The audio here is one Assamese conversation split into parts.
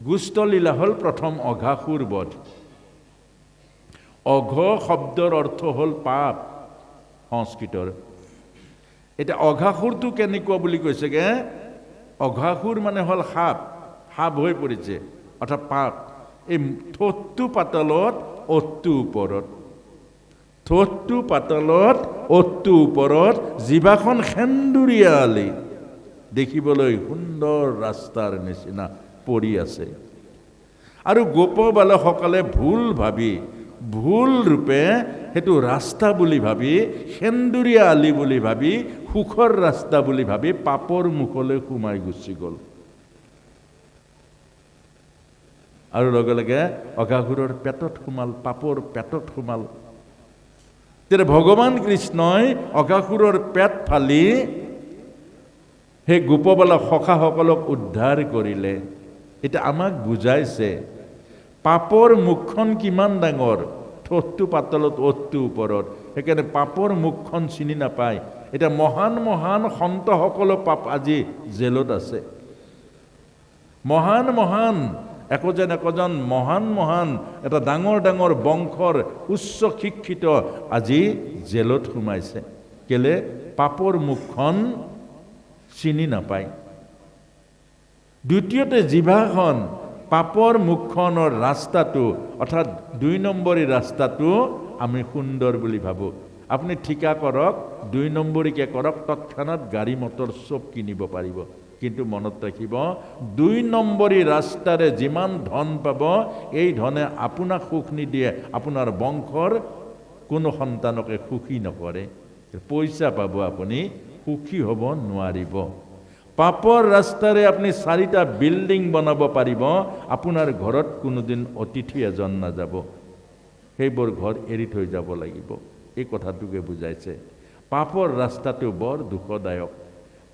গুষ্ঠলীলা হ'ল প্ৰথম অঘাসুৰ বধ। অঘ শব্দৰ অৰ্থ হ'ল পাপ সংস্কৃতৰ। এতিয়া অঘাসুৰটো কেনেকুৱা বুলি কৈছেগে, অঘাসুৰ মানে হ'ল সাপ, সাপ হৈ পৰিছে অৰ্থাৎ পাপ। এই ঠোঁটটো পাতলত ওঠটো ওপৰত, ঠোঁটটো পাতলত ওঠটো ওপৰত, জিভাখন সেন্দুৰীয়ালি, দেখিবলৈ সুন্দৰ ৰাস্তাৰ নিচিনা পৰি আছে। আৰু গোপ বালকসকলে ভুল ৰূপে সেইটো ৰাস্তা বুলি ভাবি, সেন্দুৰীয়া আলি বুলি ভাবি, সুখৰ ৰাস্তা বুলি ভাবি পাপৰ মুখলৈ সোমাই গুচি গ'ল। আৰু লগে লগে অঘাসুৰৰ পেটত সোমাল, পাপৰ পেটত সোমাল। তেতিয়া ভগৱান কৃষ্ণই অঘাসুৰৰ পেট ফালি সেই গোপবালক সখাসকলক উদ্ধাৰ কৰিলে। এতিয়া আমাক বুজাইছে পাপৰ মুখখন কিমান ডাঙৰ, ঠোঁটটো পাতলত ওঠটো ওপৰত, সেইকাৰণে পাপৰ মুখখন চিনি নাপায়। এতিয়া মহান মহান সন্তসকলৰ পাপ আজি জেলত আছে। মহান মহান একোজন মহান এটা ডাঙৰ ডাঙৰ বংশৰ উচ্চ শিক্ষিত আজি জেলত সোমাইছে। কেলে? পাপৰ মুখখন চিনি নাপায়। দ্বিতীয়তে জিভাখন, পাপৰ মুখখনৰ ৰাস্তাটো অৰ্থাৎ ২ নম্বৰী ৰাস্তাটো আমি সুন্দৰ বুলি ভাবোঁ। আপুনি ঠিকা কৰক, ২ নম্বৰীকে কৰক, তৎক্ষণাৎ গাড়ী মটৰ চব কিনিব পাৰিব। কিন্তু মনত ৰাখিব, ২ নম্বৰী ৰাস্তাৰে যিমান ধন পাব, এই ধনে আপোনাক সুখ নিদিয়ে, আপোনাৰ বংশৰ কোনো সন্তানকে সুখী নকৰে। পইচা পাব, আপুনি সুখী হ'ব নোৱাৰিব। পাপৰ ৰাস্তাৰে আপুনি 4টা বিল্ডিং বনাব পাৰিব, আপোনাৰ ঘৰত কোনোদিন অতিথি এজন নাযাব, সেইবোৰ ঘৰ এৰি থৈ যাব লাগিব। এই কথাটোকে বুজাইছে। পাপৰ ৰাস্তাটো বৰ দুখদায়ক,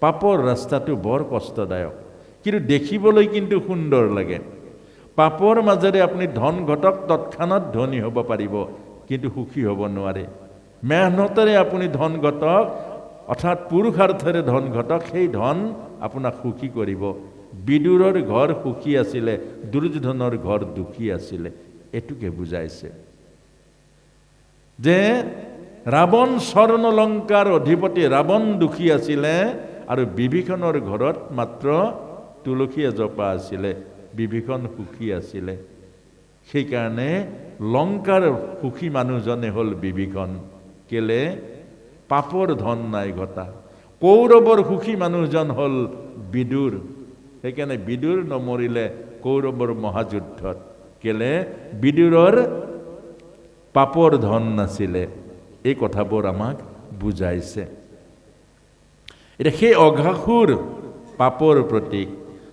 পাপৰ ৰাস্তাটো বৰ কষ্টদায়ক, কিন্তু দেখিবলৈ কিন্তু সুন্দৰ লাগে। পাপৰ মাজেৰে আপুনি ধন ঘটক, তৎক্ষণাৎ ধনী হ'ব পাৰিব, কিন্তু সুখী হ'ব নোৱাৰে। মেহনতেৰে আপুনি ধন ঘটক, অৰ্থাৎ পুৰুষাৰ্থেৰে ধন ঘটক, সেই ধন আপোনাক সুখী কৰিব। বিদুৰৰ ঘৰ সুখী আছিলে, দুৰ্যোধনৰ ঘৰ দুখী আছিলে। এইটোকে বুজাইছে যে ৰাৱণ স্বৰ্ণলংকাৰ অধিপতি ৰাৱণ দুখী আছিলে, আৰু বিভীষণৰ ঘৰত মাত্ৰ তুলসী এজোপা আছিলে, বিভীষণ সুখী আছিলে। সেইকাৰণে লংকাৰ সুখী মানুহজনে হ'ল বিভীষণ। কেলে? পাপৰ ধন নাই ঘটা। কৌৰৱৰ সুখী মানুহজন হ'ল বিদুৰ। সেইকাৰণে বিদুৰ নমৰিলে কৌৰৱৰ মহাযুদ্ধত। কেলে? বিদুৰৰ পাপৰ ধন নাছিলে। এই কথাবোৰ আমাক বুজাইছে। এতিয়া সেই অঘাসুৰ পাপৰ প্ৰতীক।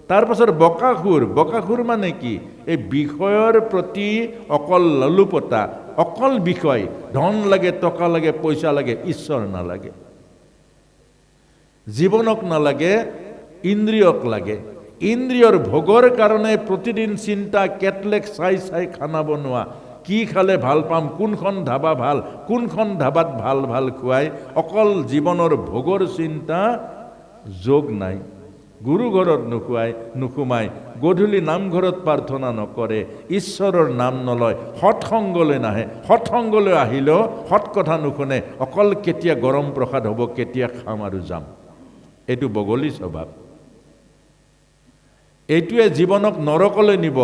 তাৰপাছত বকাসুৰ। বকাসুৰ মানে কি? এই বিষয়ৰ প্ৰতি অকল লালুপতা, অকল বিষয়, ধন লাগে, টকা লাগে, পইচা লাগে, ঈশ্বৰ নালাগে। জীৱনক নালাগে, ইন্দ্ৰিয়ক লাগে। ইন্দ্ৰিয়ৰ ভোগৰ কাৰণে প্ৰতিদিন চিন্তা, কেটলেক চাই চাই খানা বনোৱা, কি খালে ভাল পাম, কোনখন ধাবা ভাল, কোনখন ধাবাত ভাল ভাল খুৱাই, অকল জীৱনৰ ভোগৰ চিন্তা, যোগ নাই। গুৰু ঘৰত নোসোমাই, গধূলি নামঘৰত প্ৰাৰ্থনা নকৰে, ঈশ্বৰৰ নাম নলয়, সৎসংগলৈ নাহে, সৎসংগলৈ আহিলেও সৎ কথা নুশুনে, অকল কেতিয়া গৰম প্ৰসাদ হ'ব, কেতিয়া খাম আৰু যাম। এইটো বগলী স্বভাৱ। এইটোৱে জীৱনক নৰকলৈ নিব,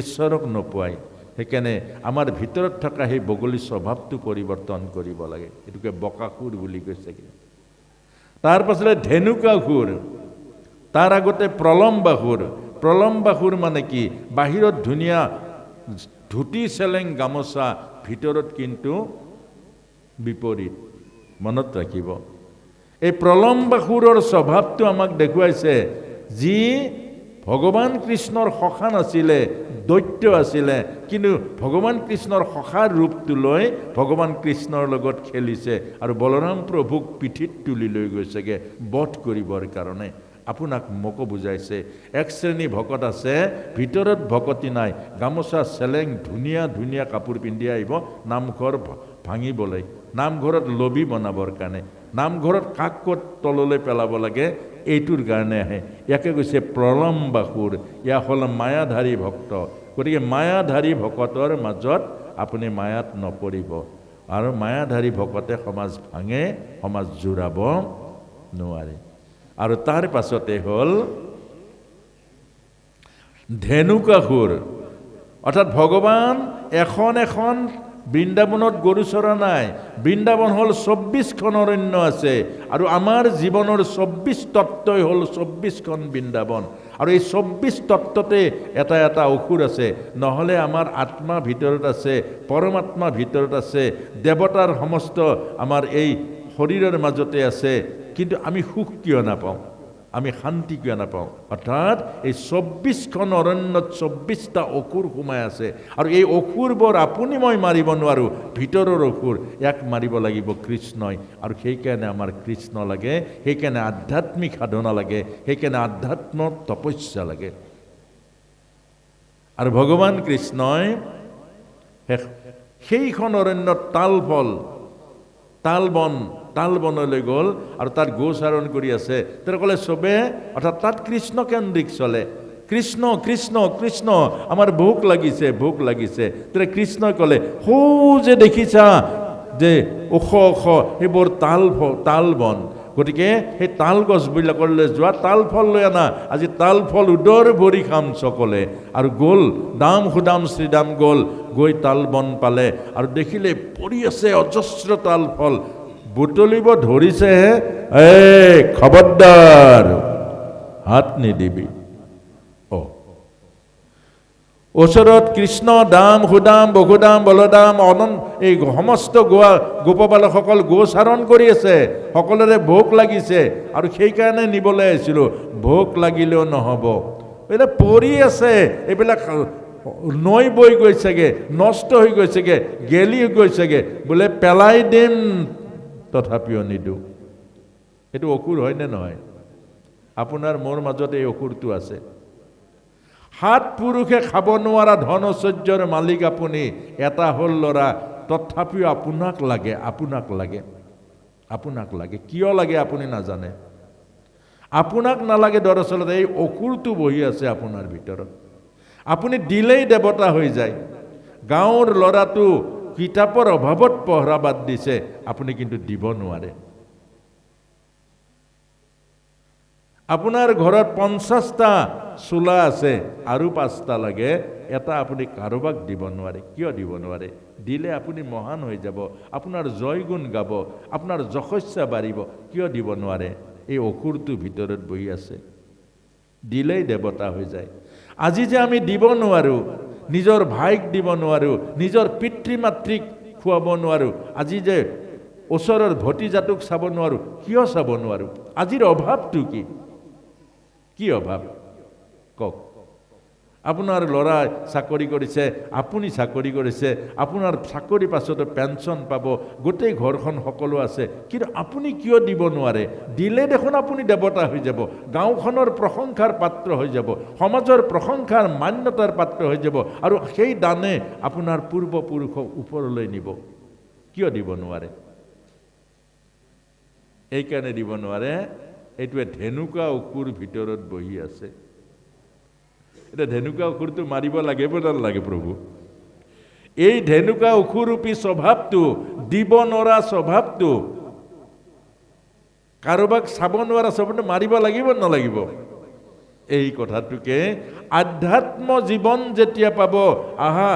ঈশ্বৰক নোপোৱাই। সেইকাৰণে আমাৰ ভিতৰত থকা সেই বগলী স্বভাৱটো পৰিৱৰ্তন কৰিব লাগে। এইটোকে বকাসুৰ বুলি কৈছে। তাৰ পাছতে ধেনুকাসুৰ, তাৰ আগতে প্ৰলম্বাসুৰ। প্ৰলম্বাসুৰ মানে কি? বাহিৰত ধুনীয়া ধুতি চেলেং গামোচা, ভিতৰত কিন্তু বিপৰীত। মনত ৰাখিব, এই প্ৰলম্বাসুৰৰ স্বভাৱটো আমাক দেখুৱাইছে। যি ভগৱান কৃষ্ণৰ সখা নাছিলে, দৈত্য আছিলে, কিন্তু ভগৱান কৃষ্ণৰ সখাৰ ৰূপটো লৈ ভগৱান কৃষ্ণৰ লগত খেলিছে, আৰু বলৰাম প্ৰভুক পিঠিত তুলি লৈ গৈছেগে বধ কৰিবৰ কাৰণে। আপোনাক মোকো বুজাইছে। এক শ্ৰেণী ভকত আছে, ভিতৰত ভকতি নাই, গামোচা চেলেং ধুনীয়া ধুনীয়া কাপোৰ পিন্ধি আহিব নামঘৰ ভাঙিবলৈ, নামঘৰত লবি বনাবৰ কাৰণে। নামঘৰত কাক ক'ত তললৈ পেলাব লাগে এইটোৰ কাৰণে আহে। ইয়াকে কৈছে প্ৰলম্বাসুৰ, ইয়া হ'ল মায়াধাৰী ভক্ত। গতিকে মায়াধাৰী ভকতৰ মাজত আপুনি মায়াত নপৰিব। আৰু মায়াধাৰী ভকতে সমাজ ভাঙে, সমাজ জোৰাব নোৱাৰে। আৰু তাৰ পাছতে হ'ল ধেনুকাসুৰ, অৰ্থাৎ ভগৱান এখন এখন বৃন্দাবনত গৰু চৰা নাই। বৃন্দাবন হ'ল 24খন অৰণ্য আছে, আৰু আমাৰ জীৱনৰ 24 তত্ত্বই হ'ল 24খন বৃন্দাবন। আৰু এই 24 তত্ত্বতে এটা এটা অসুৰ আছে। নহ'লে আমাৰ আত্মা ভিতৰত আছে, পৰমাত্মা ভিতৰত আছে, দেৱতাৰ সমস্ত আমাৰ এই শৰীৰৰ মাজতে আছে। কিন্তু আমি সুখ কিয় নাপাওঁ, আমি শান্তি কিয় নাপাওঁ? অৰ্থাৎ এই 24খন অৰণ্যত 24টা অসুৰ সোমাই আছে। আৰু এই অসুৰবোৰ আপুনি মই মাৰিব নোৱাৰোঁ, ভিতৰৰ অসুৰ। ইয়াক মাৰিব লাগিব কৃষ্ণই। আৰু সেইকাৰণে আমাৰ কৃষ্ণ লাগে, সেইকাৰণে আধ্যাত্মিক সাধনা লাগে, সেইকাৰণে আধ্যাত্ম তপস্যা লাগে। আৰু ভগৱান কৃষ্ণই সেইখন অৰণ্যত তালবনলৈ গ'ল আৰু তাত গোচাৰণ কৰি আছে। তেওঁ ক'লে চবে, অৰ্থাৎ তাত কৃষ্ণ কেন্দ্ৰিক চলে। কৃষ্ণ কৃষ্ণ কৃষ্ণ, আমাৰ ভোক লাগিছে, ভোক লাগিছে। তেতিয়া কৃষ্ণই ক'লে, সৌ যে দেখিছা যে ওখ ওখ সেইবোৰ তালবন, গতিকে সেই তাল গছবিলাকলৈ যোৱা, তাল ফল লৈ আনা, আজি তাল ফল উদৰ ভৰি খাম সকলে। আৰু গ'ল, দাম সুদাম শ্ৰীদাম গ'ল, গৈ তাল বন পালে আৰু দেখিলে পৰি আছে অজস্ৰ তাল ফল। বুটলিব ধৰিছেহে, খবৰদাৰ হাত নিদিবি। ওচৰত কৃষ্ণ, দাম সুদাম বসুদাম বলদাম এই সমস্ত গোপবালকসকল গোচাৰণ কৰি আছে, সকলোৰে ভোক লাগিছে। আৰু সেইকাৰণে নিবলৈ আহিছিলোঁ। ভোক লাগিলেও নহ'ব, এতিয়া পৰি আছে, এইবিলাক নৈ বৈ গৈছেগে, নষ্ট হৈ গৈছেগে, গেলি গৈছেগে, বোলে পেলাই দিম, তথাপিও নিদিওঁ। সেইটো অসুৰ হয়নে নহয়? আপোনাৰ মোৰ মাজত এই অসুৰটো আছে। 7 পুৰুষে খাব নোৱাৰা ধন ঐশ্বৰ্যৰ মালিক আপুনি, এটা হ'ল ল'ৰা, তথাপিও আপোনাক লাগে, আপোনাক লাগে, আপোনাক লাগে। কিয় লাগে আপুনি নাজানে। আপোনাক নালাগে, দৰাচলতে এই অসুৰটো বহি আছে আপোনাৰ ভিতৰত। আপুনি দিলেই দেৱতা হৈ যায়। গাঁৱৰ ল'ৰাটো কিতাপৰ অভাৱত পঢ়া বাদ দিছে, আপুনি কিন্তু দিব নোৱাৰে। আপোনাৰ ঘৰত 50টা চোলা আছে, আৰু 5টা লাগে, এটা আপুনি কাৰোবাক দিব নোৱাৰে। কিয় দিব নোৱাৰে? দিলে আপুনি মহান হৈ যাব, আপোনাৰ জয়গুণ গাব, আপোনাৰ যশস্যা বাঢ়িব। কিয় দিব নোৱাৰে? এই অসুৰটো ভিতৰত বহি আছে। দিলেই দেৱতা হৈ যায়। আজি যে আমি দিব নোৱাৰোঁ, নিজৰ ভাইক দিব নোৱাৰোঁ, নিজৰ পিতৃ মাতৃক খুৱাব নোৱাৰোঁ, আজি যে ওচৰৰ ভতিজাটোক চাব নোৱাৰোঁ, কিয় চাব নোৱাৰোঁ? আজিৰ অভাৱটো কি? কি অভাৱ কওক? আপোনাৰ ল'ৰাই চাকৰি কৰিছে, আপুনি চাকৰি কৰিছে, আপোনাৰ চাকৰি পাছতো পেঞ্চন পাব, গোটেই ঘৰখন সকলো আছে, কিন্তু আপুনি কিয় দিব নোৱাৰে? দিলে দেখোন আপুনি দেৱতা হৈ যাব, গাঁওখনৰ প্ৰশংসাৰ পাত্ৰ হৈ যাব, সমাজৰ প্ৰশংসাৰ মান্যতাৰ পাত্ৰ হৈ যাব, আৰু সেই দানে আপোনাৰ পূৰ্বপুৰুষক ওপৰলৈ নিব। কিয় দিব নোৱাৰে? এইকাৰণে দিব নোৱাৰে, এইটোৱে ধেনুকা অসুৰ ভিতৰত বহি আছে। এতিয়া ধেনুকা অসুৰটো মাৰিব লাগিব নালাগে প্ৰভু? এই ধেনুকা অসুৰূপী স্বভাৱটো, দিব নোৱাৰা স্বভাৱটো, কাৰোবাক চাব নোৱাৰা স্বভাৱটো মাৰিব লাগিব নালাগিব? এই কথাটোকে আধ্যাত্ম জীৱন যেতিয়া পাব, আহা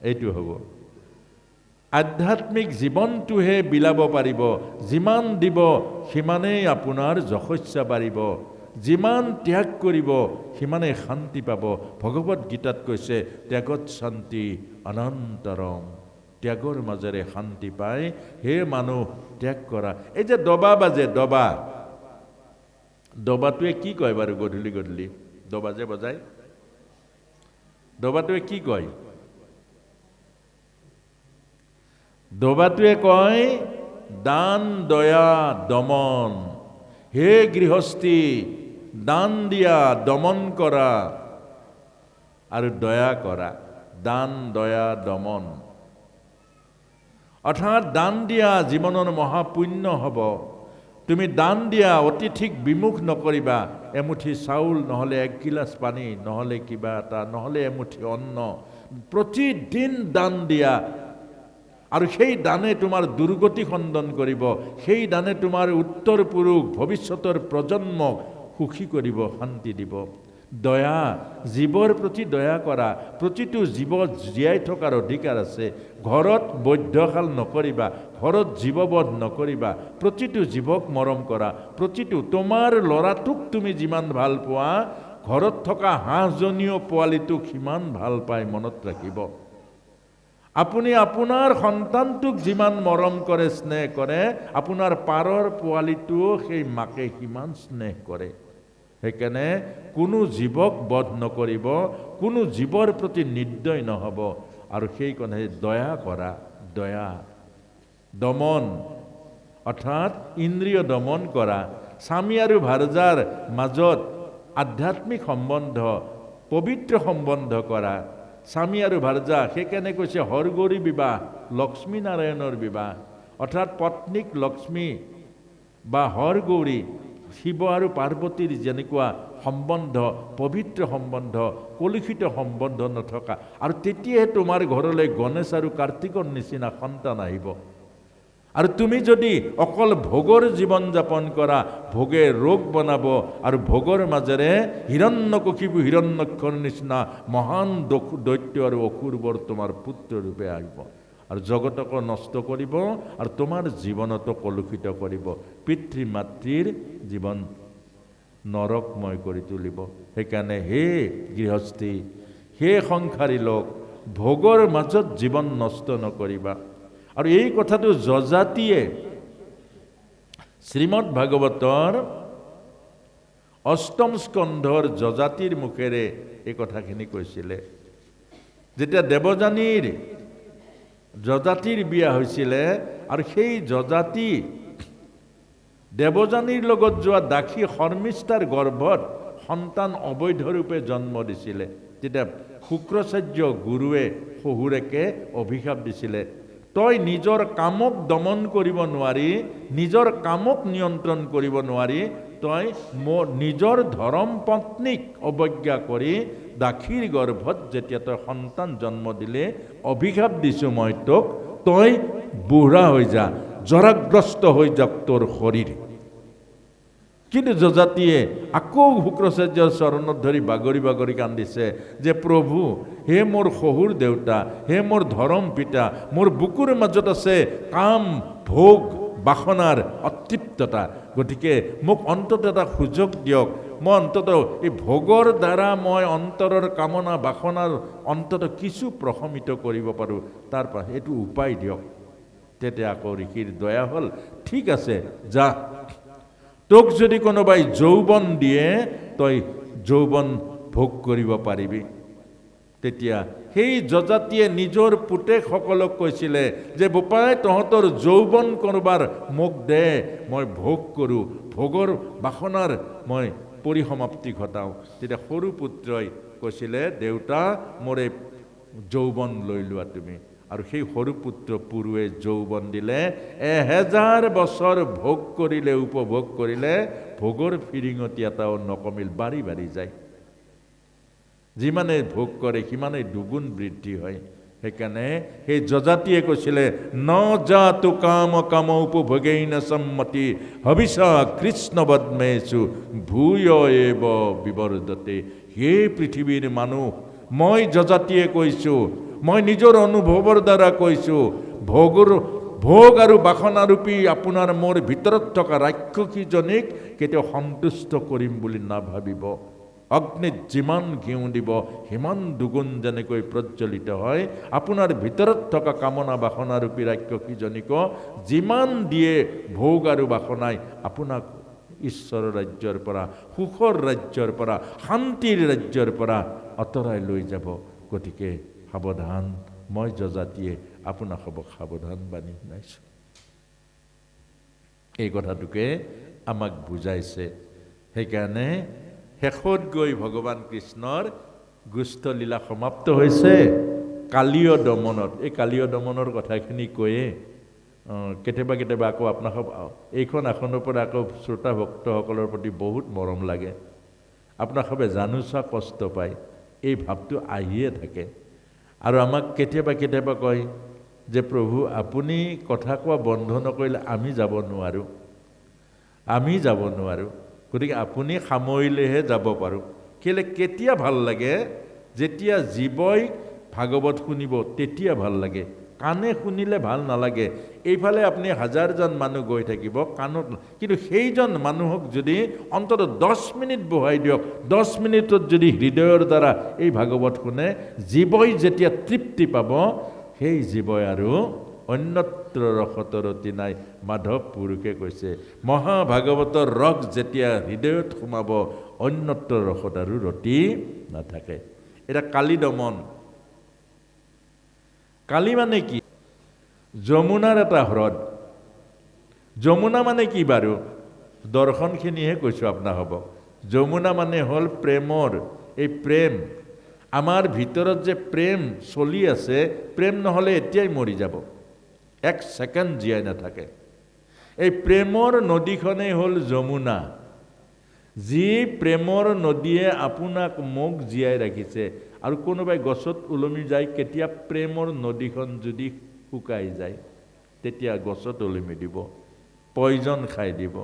এইটো হ'ব। আধ্যাত্মিক জীৱনটোহে বিলাব পাৰিব। যিমান দিব সিমানেই আপোনাৰ যশস্যা বাঢ়িব, যিমান ত্যাগ কৰিব সিমানেই শান্তি পাব। ভগৱত গীতাত কৈছে, ত্যাগত শান্তি অনন্তৰম, ত্যাগৰ মাজেৰে শান্তি পায়। হে মানুহ, ত্যাগ কৰা। এই যে দবা বাজে, দবাটোৱে কি কয় বাৰু? গধূলি গধূলি দবা যে বজায়, দবাটোৱে কি কয়? দবাটোৱে কয়, দান দয়া দমন। হে গৃহস্থী, দান দিয়া, দমন কৰা আৰু দয়া কৰা। দান দয়া দমন, অৰ্থাৎ দান দিয়া জীৱনৰ মহাপুণ্য হ'ব। তুমি দান দিয়া, অতিথিক বিমুখ নকৰিবা। এমুঠি চাউল, নহ'লে 1 গিলাচ পানী, নহ'লে কিবা এটা, নহ'লে এমুঠি অন্ন, প্ৰতিদিন দান দিয়া। আৰু সেই দানে তোমাৰ দুৰ্গতি খণ্ডন কৰিব। সেই দানে তোমাৰ উত্তৰ পুৰুষ ভৱিষ্যতৰ প্ৰজন্মক সুখী কৰিব, শান্তি দিব। দয়া, জীৱৰ প্ৰতি দয়া কৰা। প্ৰতিটো জীৱ জীয়াই থকাৰ অধিকাৰ আছে। ঘৰত বৈধ্যশাল নকৰিবা, ঘৰত জীৱবধ নকৰিবা। প্ৰতিটো জীৱক মৰম কৰা। প্ৰতিটো তোমাৰ ল'ৰাটোক তুমি যিমান ভাল পোৱা, ঘৰত থকা হাঁহজনীও পোৱালিটোক সিমান ভাল পায়, মনত ৰাখিব। আপুনি আপোনাৰ সন্তানটোক যিমান মৰম কৰে, স্নেহ কৰে, আপোনাৰ পাৰৰ পোৱালিটোও সেই মাকে সিমান স্নেহ কৰে। সেইকাৰণে কোনো জীৱক বধ নকৰিব, কোনো জীৱৰ প্ৰতি নিৰ্দয় নহ'ব। আৰু সেইকাৰণে দয়া কৰা। দয়া, দমন অৰ্থাৎ ইন্দ্ৰিয় দমন কৰা। স্বামী আৰু ভাৰ্যাৰ মাজত আধ্যাত্মিক সম্বন্ধ, পবিত্ৰ সম্বন্ধ কৰা। স্বামী আৰু ভাৰ্যা, সেইকাৰণে কৈছে হৰগৌৰী বিবাহ, লক্ষ্মী নাৰায়ণৰ বিবাহ। অৰ্থাৎ পত্নীক লক্ষ্মী বা হৰগৌৰী, শিৱ আৰু পাৰ্বতীৰ যেনেকুৱা সম্বন্ধ, পবিত্ৰ সম্বন্ধ, কলুষিত সম্বন্ধ নথকা। আৰু তেতিয়াহে তোমাৰ ঘৰলৈ গণেশ আৰু কাৰ্তিকৰ নিচিনা সন্তান আহিব। আৰু তুমি যদি অকল ভোগৰ জীৱন যাপন কৰা, ভোগে ৰোগ বনাব। আৰু ভোগৰ মাজেৰে হিৰণ্যকশিপু হিৰণ্যক্ষৰ নিচিনা মহান দৈত্য আৰু অসুৰবোৰ তোমাৰ পুত্ৰৰূপে আহিব আৰু জগতক নষ্ট কৰিব আৰু তোমাৰ জীৱনতো কলুষিত কৰিব। পিতৃ মাতৃৰ জীৱন নৰকময় কৰি তুলিব। সেইকাৰণে হে গৃহস্থী, হে সংসাৰী লোক, ভোগৰ মাজত জীৱন নষ্ট নকৰিবা। আৰু এই কথাটো যজাতিয়ে শ্ৰীমদ ভাগৱতৰ 8ম স্কন্ধৰ যজাতিৰ মুখেৰে এই কথাখিনি কৈছিলে। যেতিয়া যজাতিৰ বিয়া হৈছিলে আৰু সেই যজাতি দেৱযানীৰ লগত যোৱা দাসী শৰ্মিষ্ঠাৰ গৰ্ভত সন্তান অবৈধৰূপে জন্ম দিছিলে। তেতিয়া শুক্ৰাচাৰ্য গুৰুৱে শহুৰেকে অভিশাপ দিছিলে, তই নিজৰ কামক দমন কৰিব নোৱাৰি, নিজৰ কামক নিয়ন্ত্ৰণ কৰিব নোৱাৰি, তই নিজৰ ধৰ্ম পত্নীক অৱজ্ঞা কৰি দাসীৰ গৰ্ভত যেতিয়া তই সন্তান জন্ম দিলে, অভিশাপ দিছোঁ মই তোক, তই বুঢ়া হৈ যা, জৰাগ্ৰস্ত হৈ যাওক তোৰ শৰীৰ। কিন্তু যজাতিয়ে আকৌ শুক্ৰাচাৰ্যৰ চৰণত ধৰি বাগৰি বাগৰি কান্দিছে যে প্ৰভু, হে মোৰ শহুৰ দেউতা, হে মোৰ ধৰম পিতা, মোৰ বুকুৰ মাজত আছে কাম, ভোগ, বাসনাৰ অতৃপ্ততা। গতিকে মোক অন্তত এটা সুযোগ দিয়ক, মই অন্তত এই ভোগৰ দ্বাৰা মই অন্তৰৰ কামনা বাসনাৰ অন্তত কিছু প্ৰশমিত কৰিব পাৰোঁ, তাৰ পৰা এইটো উপায় দিয়ক। তেতিয়া আকৌ ঋষিৰ দয়া হ'ল, ঠিক আছে যা, তোক যদি কোনোবাই যৌৱন দিয়ে তই যৌৱন ভোগ কৰিব পাৰিবি। তেতিয়া সেই যজাতিয়ে নিজৰ পুতেকসকলক কৈছিলে যে বোপাই, তহঁতৰ যৌৱন কৰবাৰ মোক দে, মই ভোগ কৰোঁ, ভোগৰ বাসনাৰ মই পৰিসমাপ্তি ঘটাওঁ। তেতিয়া সৰু পুত্ৰই কৈছিলে, দেউতা মোৰ এই যৌৱন লৈ লোৱা তুমি। আৰু সেই সৰু পুত্ৰ পুৰুৱে যৌৱন দিলে। 1000 বছৰ ভোগ কৰিলে, উপভোগ কৰিলে, ভোগৰ ফিৰিঙতি এটাও নকমিল, বাঢ়ি বাঢ়ি যায়। যিমানে ভোগ কৰে সিমানে দুগুণ বৃদ্ধি হয়। সেইকাৰণে সেই যজাতিয়ে কৈছিলে, ন জাতু কাম কাম উপভোগেন সম্মতি হবিষা কৃষ্ণ বদ্মেষু ভূয় এব বিবৰ্ধতে। হে পৃথিৱীৰ মানুহ, মই যজাতিয়ে কৈছোঁ, মই নিজৰ অনুভৱৰ দ্বাৰা কৈছোঁ, ভোগ আৰু বাসনাৰূপী আপোনাৰ মোৰ ভিতৰত থকা ৰাক্ষসীজনীক কেতিয়াও সন্তুষ্ট কৰিম বুলি নাভাবিব। অগ্নিত যিমান ঘিউ দিব সিমান দুগুণ যেনেকৈ প্ৰজ্বলিত হয়, আপোনাৰ ভিতৰত থকা কামনা বাসনাৰূপী ৰাক্ষসীজনীকো যিমান দিয়ে ভোগ আৰু বাসনাই আপোনাক ঈশ্বৰৰ ৰাজ্যৰ পৰা, সুখৰ ৰাজ্যৰ পৰা, শান্তিৰ ৰাজ্যৰ পৰা আঁতৰাই লৈ যাব। গতিকে সাৱধান, মই যজাতিয়ে আপোনাক সাৱধান বাণী শুনাইছোঁ। এই কথাটোকে আমাক বুজাইছে। সেইকাৰণে শেষত গৈ ভগৱান কৃষ্ণৰ গুষ্ঠলীলা সমাপ্ত হৈছে কালীয় দমনত। এই কালীয় দমনৰ কথাখিনি কৈয়ে কেতিয়াবা কেতিয়াবা আকৌ আপোনাক এইখন আসনৰ পৰা আকৌ শ্ৰোতা ভক্তসকলৰ প্ৰতি বহুত মৰম লাগে, আপোনাক সবে জানোচা কষ্ট পায়, এই ভাৱটো আহিয়ে থাকে। আৰু আমাক কেতিয়াবা কেতিয়াবা কয় যে প্ৰভু আপুনি কথা কোৱা বন্ধ নকৰিলে আমি যাব নোৱাৰোঁ, গতিকে আপুনি সামৰিলেহে যাব পাৰোঁ। কেলে কেতিয়া ভাল লাগে, যেতিয়া জীৱই ভাগৱত শুনিব তেতিয়া ভাল লাগে, কাণে শুনিলে ভাল নালাগে। এইফালে আপুনি হাজাৰজন মানুহ গৈ থাকিব কাণত, কিন্তু সেইজন মানুহক যদি অন্তত 10 মিনিট বহাই দিয়ক, 10 মিনিটত যদি হৃদয়ৰ দ্বাৰা এই ভাগৱত শুনে, জীৱই যেতিয়া তৃপ্তি পাব, সেই জীৱই আৰু অন্যত্ৰ ৰসত ৰতি নাই। মাধৱ পুৰুষে কৈছে মহাভাগৱতৰ ৰস যেতিয়া হৃদয়ত সোমাব, অন্যত্ৰ ৰসত আৰু ৰতি নাথাকে। এটা কালী দমন, কালী মানে কি? যমুনাৰ এটা হ্ৰদ। যমুনা মানে কি বাৰু? দৰ্শনখিনিহে কৈছোঁ আপোনাক হ'ব। যমুনা মানে হ'ল প্ৰেমৰ, এই প্ৰেম আমাৰ ভিতৰত যে প্ৰেম চলি আছে, প্ৰেম নহ'লে এতিয়াই মৰি যাব, 1 ছেকেণ্ড জীয়াই নাথাকে। এই প্ৰেমৰ নদীখনেই হ'ল যমুনা, যি প্ৰেমৰ নদীয়ে আপোনাক মোক জীয়াই ৰাখিছে। আৰু কোনোবাই গছত ওলমি যায়, কেতিয়া প্ৰেমৰ নদীখন যদি শুকাই যায়, তেতিয়া গছত ওলমি দিব, পয়জন খাই দিব।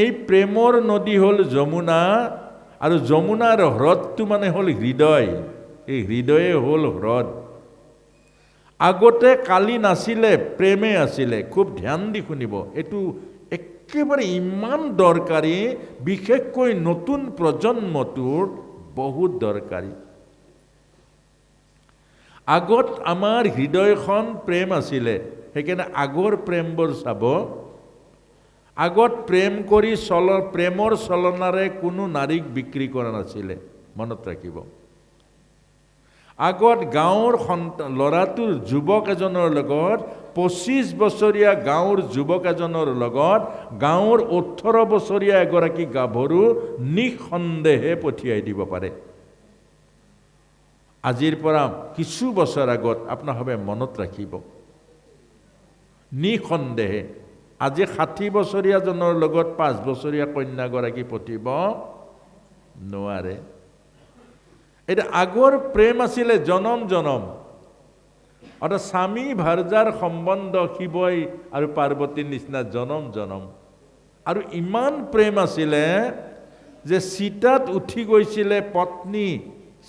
এই প্ৰেমৰ নদী হ'ল যমুনা, আৰু যমুনাৰ হ্ৰদটো মানে হ'ল হৃদয়, এই হৃদয়ে হ'ল হ্ৰদ। আগতে কালী নাছিলে, প্ৰেমে আছিলে। খুব ধ্যান দি শুনিব, এইটো একেবাৰে ইমান দৰকাৰী, বিশেষকৈ নতুন প্ৰজন্মটোৰ বহুত দৰকাৰী। আগত আমাৰ হৃদয়খন প্ৰেম আছিলে, সেইকাৰণে আগৰ প্ৰেমবোৰ চাব। আগত প্ৰেম কৰি প্ৰেমৰ চলনাৰে কোনো নাৰীক বিক্ৰী কৰা নাছিলে, মনত ৰাখিব। আগত গাঁৱৰ ল'ৰাটোৰ যুৱক এজনৰ লগত, 25 বছৰীয়া গাঁৱৰ যুৱক এজনৰ লগত গাঁৱৰ 18 বছৰীয়া এগৰাকী গাভৰু নিঃসন্দেহে পঠিয়াই দিব পাৰে। আজিৰ পৰা কিছু বছৰ আগত আপোনালোকে মনত ৰাখিব, নিঃসন্দেহে আজি 60 বছৰীয়াজনৰ লগত 5 বছৰীয়া কন্যাগৰাকী পঠিয়াব নোৱাৰে। এটা আগৰ প্ৰেম আছিলে জনম জনম, অৰ্থাৎ স্বামী ভাৰ্যাৰ সম্বন্ধ শিৱই আৰু পাৰ্বতীৰ নিচিনা জনম জনম। আৰু ইমান প্ৰেম আছিলে যে চিতাত উঠি গৈছিলে পত্নী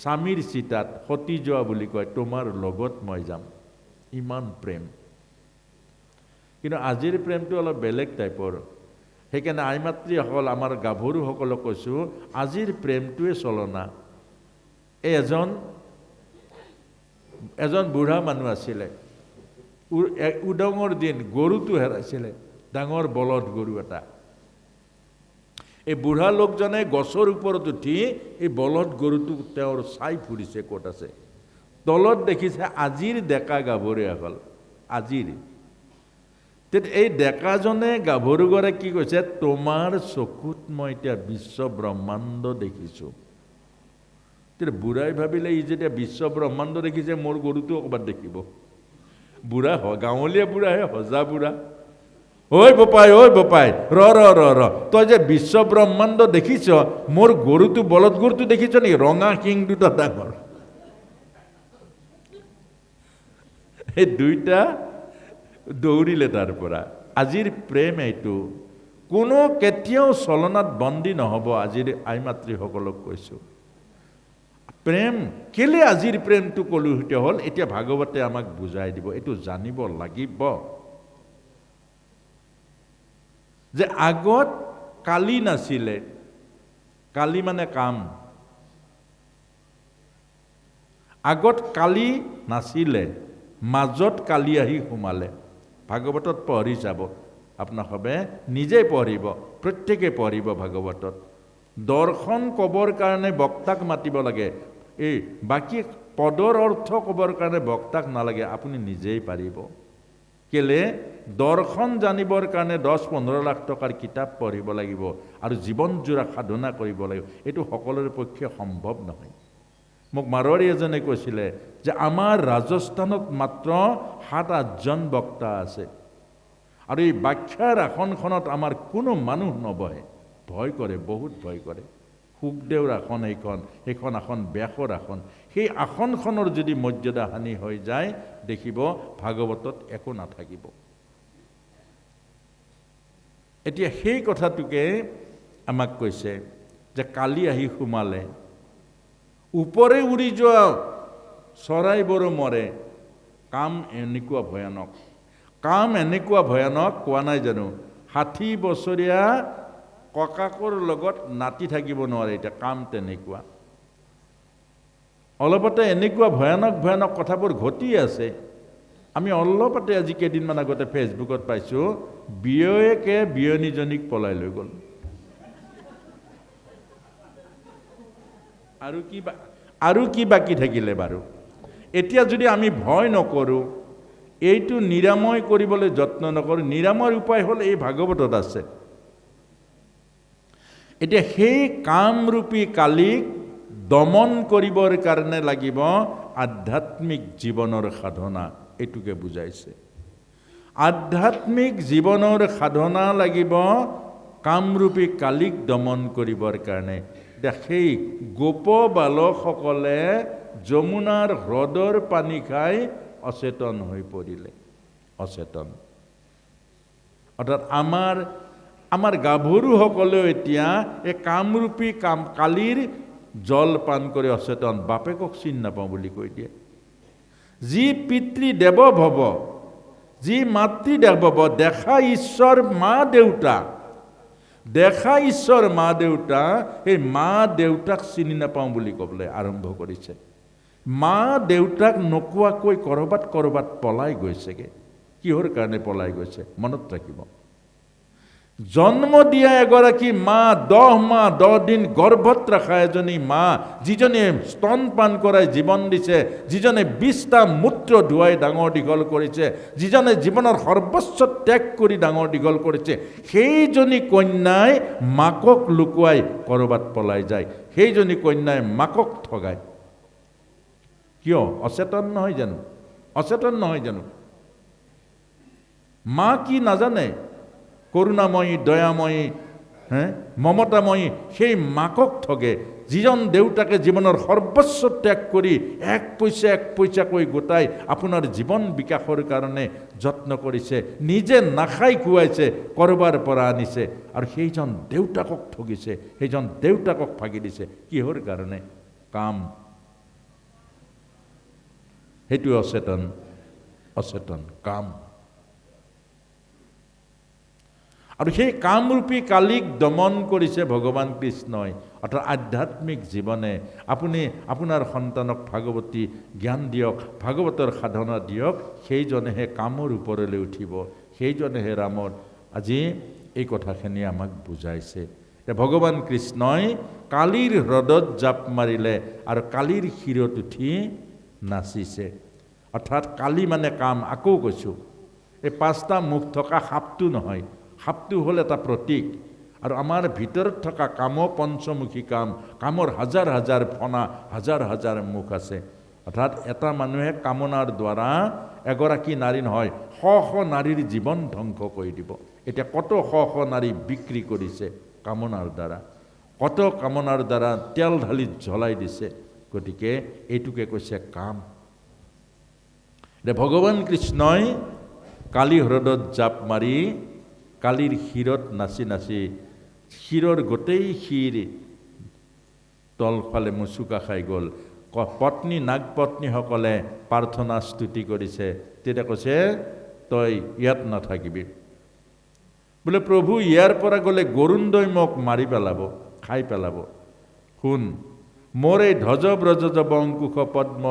স্বামীৰ চিতাত, সতী যোৱা বুলি কয়, তোমাৰ লগত মই যাম, ইমান প্ৰেম। কিন্তু আজিৰ প্ৰেমটো অলপ বেলেগ টাইপৰ। সেইকাৰণে আই মাতৃসকল, আমাৰ গাভৰুসকলক কৈছোঁ, আজিৰ প্ৰেমটোৱে চলনা। এজন বুঢ়া মানুহ আছিলে, উদঙৰ দিন, গৰুটো হেৰাইছিলে, ডাঙৰ বলদ গৰু এটা। এই বুঢ়া লোকজনে গছৰ ওপৰত উঠি এই বলদ গৰুটো তেওঁৰ চাই ফুৰিছে ক'ত আছে। তলত দেখিছে আজিৰ ডেকা গাভৰুসকল, আজিৰ। এই ডেকাজনে গাভৰুগৰাকী কৈছে, তোমাৰ চকুত মই এতিয়া বিশ্ব ব্ৰহ্মাণ্ড দেখিছোঁ। তেতিয়া বুঢ়াই ভাবিলে, ই যেতিয়া বিশ্ব ব্ৰহ্মাণ্ড দেখিছে, মোৰ গৰুটো ক'ৰবাত দেখিব। বুঢ়া গাঁৱলীয়া বুঢ়াহে, সজা বুঢ়া। ঐ বোপাই, ঐ বোপাই, ৰ, তই যে বিশ্ব ব্ৰহ্মাণ্ড দেখিছ, মোৰ গৰুটো, বলদ গৰুটো দেখিছ নেকি? ৰঙা শিং দুটা ডাঙৰ। এই দুইটা দৌৰিলে তাৰ পৰা। আজিৰ প্ৰেম এইটো, কোনো কেতিয়াও চলনাত বন্দী নহ'ব। আজিৰ আই মাতৃসকলক কৈছোঁ, প্ৰেম কেলে আজিৰ প্ৰেমটো কলুষিত হ'ল, এতিয়া ভাগৱতে আমাক বুজাই দিব। এইটো জানিব লাগিব যে আগত কালী নাছিলে, কালী মানে কাম। আগত কালী নাছিলে, মাজত কালী আহি সোমালে। ভাগৱতত পঢ়ি যাব, আপোনালোকে নিজে পঢ়িব, প্ৰত্যেকে পঢ়িব ভাগৱতত। দৰ্শন ক'বৰ কাৰণে বক্তাক মাতিব লাগে, এই বাকী পদৰ অৰ্থ ক'বৰ কাৰণে বক্তাক নালাগে, আপুনি নিজেই পাৰিব। কেলে? দৰ্শন জানিবৰ কাৰণে 10-15 লাখ টকাৰ কিতাপ পঢ়িব লাগিব আৰু জীৱনজোৰা সাধনা কৰিব লাগিব। এইটো সকলোৰে পক্ষে সম্ভৱ নহয়। মোক মাৰোৱাৰী এজনে কৈছিলে যে আমাৰ ৰাজস্থানত মাত্ৰ 7-8জন বক্তা আছে, আৰু এই বাখ্যাৰ আসনখনত আমাৰ কোনো মানুহ নবহে। ভয় কৰে, বহুত ভয় কৰে। সুখদেৱৰ আসন সেইখন আসন ব্যাসৰ আসন। সেই আসনখনৰ যদি মৰ্যাদা হানি হৈ যায়, দেখিব ভাগৱতত একো নাথাকিব। এতিয়া সেই কথাটোকে আমাক কৈছে যে কালি আহি সোমালে, ওপৰে উৰি যোৱা চৰাইবোৰো মৰে। কাম এনেকুৱা ভয়ানক, কাম এনেকুৱা ভয়ানক, কোৱা নাই জানো 60 বছৰীয়া ককাকৰ লগত নাতি থাকিব নোৱাৰে। এতিয়া কাম তেনেকুৱা। অলপতে এনেকুৱা ভয়ানক ভয়ানক কথাবোৰ ঘটি আছে। আমি অলপতে আজি কেইদিনমান আগতে ফেচবুকত পাইছোঁ, বিয়ৈকে বিয়নীজনীক পলাই লৈ গ'ল। আৰু কি বাকী থাকিলে বাৰু? এতিয়া যদি আমি ভয় নকৰোঁ, এইটো নিৰাময় কৰিবলৈ যত্ন নকৰোঁ, নিৰাময়ৰ উপায় হ'ল এই ভাগৱতত আছে। এতিয়া সেই কামৰূপী কালিক দমন কৰিবৰ কাৰণে লাগিব আধ্যাত্মিক জীৱনৰ সাধনা। এইটোকে বুজাইছে। আধ্যাত্মিক জীৱনৰ সাধনা লাগিব কামৰূপী কালিক দমন কৰিবৰ কাৰণে। এতিয়া সেই গোপ বালকসকলে যমুনাৰ হ্ৰদৰ পানী খাই অচেতন হৈ পৰিলে। অচেতন অৰ্থাৎ আমাৰ গাভৰুসকলেও এতিয়া এই কামৰূপী কালিৰ জল পান কৰি অচেতন। বাপেকক চিনি নাপাওঁ বুলি কৈ দিয়ে। যি পিতৃ দেৱ ভৱ, যি মাতৃ দেৱ ভৱ, দেখা ঈশ্বৰ মা দেউতা, দেখা ঈশ্বৰ মা দেউতা, সেই মা দেউতাক চিনি নাপাওঁ বুলি ক'বলৈ আৰম্ভ কৰিছে। মা দেউতাক নোকোৱাকৈ কৰবাত পলাই গৈছেগে। কিহৰ কাৰণে পলাই গৈছে মনত ৰাখিব। জন্ম দিয়া এগৰাকী মা, 10 মাহ 10 দিন গৰ্ভত ৰখা এজনী মা, যিজনে স্তনপান কৰাই জীৱন দিছে, যিজনে 20টা মূত্ৰ ধুৱাই ডাঙৰ দীঘল কৰিছে, যিজনে জীৱনৰ সৰ্বস্ব ত্যাগ কৰি ডাঙৰ দীঘল কৰিছে, সেইজনী কন্যাই মাকক লুকুৱাই কৰবাত পলাই যায়। সেইজনী কন্যাই মাকক ঠগায়। কিয়? অচেতন নহয় জানো? অচেতন নহয় জানো? মা কি নাজানে? করুণাময়ী, দয়াময়ী, মমতাময়ী, সেই মাকক ঠগে। যিজন দেউতাকে জীৱনৰ সৰ্বস্ব ত্যাগ কৰি এক পইচাকৈ গোটাই আপোনাৰ জীৱন বিকাশৰ কাৰণে যত্ন কৰিছে, নিজে নাখাই খুৱাইছে, কৰবাৰ পৰা আনিছে, আৰু সেইজন দেউতাকক ঠগিছে, সেইজন দেউতাকক ফাগি দিছে। কিহৰ কাৰণে? কাম। সেইটো অচেতন। অচেতন কাম। আৰু সেই কামৰূপী কালিক দমন কৰিছে ভগৱান কৃষ্ণই। অৰ্থাৎ আধ্যাত্মিক জীৱনে আপুনি আপোনাৰ সন্তানক ভাগৱতী জ্ঞান দিয়ক, ভাগৱতৰ সাধনা দিয়ক, সেইজনেহে কামৰ ওপৰলৈ উঠিব, সেইজনেহে ৰামৰ। আজি এই কথাখিনি আমাক বুজাইছে। ভগৱান কৃষ্ণই কালিৰ হ্ৰদত জাপ মাৰিলে আৰু কালিৰ শিৰত উঠি নাচিছে। অৰ্থাৎ কালি মানে কাম। আকৌ কৈছোঁ, এই 5টা মুখ থকা সাপটো নহয়, সাপটো হ'ল এটা প্ৰতীক, আৰু আমাৰ ভিতৰত থকা কামো পঞ্চমুখী কাম। কামৰ হাজাৰ হাজাৰ ফণা, হাজাৰ হাজাৰ মুখ আছে। অৰ্থাৎ এটা মানুহে কামনাৰ দ্বাৰা এগৰাকী নাৰী নহয়, শ নাৰীৰ জীৱন ধ্বংস কৰি দিব। এতিয়া কত শ নাৰী বিক্ৰী কৰিছে কামনাৰ দ্বাৰা, কত কামনাৰ দ্বাৰা তেল ঢালি জ্বলাই দিছে। গতিকে এইটোকে কৈছে কাম। ভগৱান কৃষ্ণই কালি হ্ৰদত জাপ মাৰি কালিৰ শিৰত নাচি নাচি, শিৰৰ গোটেই শিৰ তলফালে মুচুকা খাই গ'ল। পত্নী নাগপত্নীসকলে প্ৰাৰ্থনা স্তুতি কৰিছে। তেতিয়া কৈছে, তই ইয়াত নাথাকিবি বোলে, প্ৰভু ইয়াৰ পৰা গ'লে গৰুণ্ডই মোক মাৰি পেলাব, খাই পেলাব। শুন, মোৰ এই ধ্বজ ব্ৰজ বংকুশ পদ্ম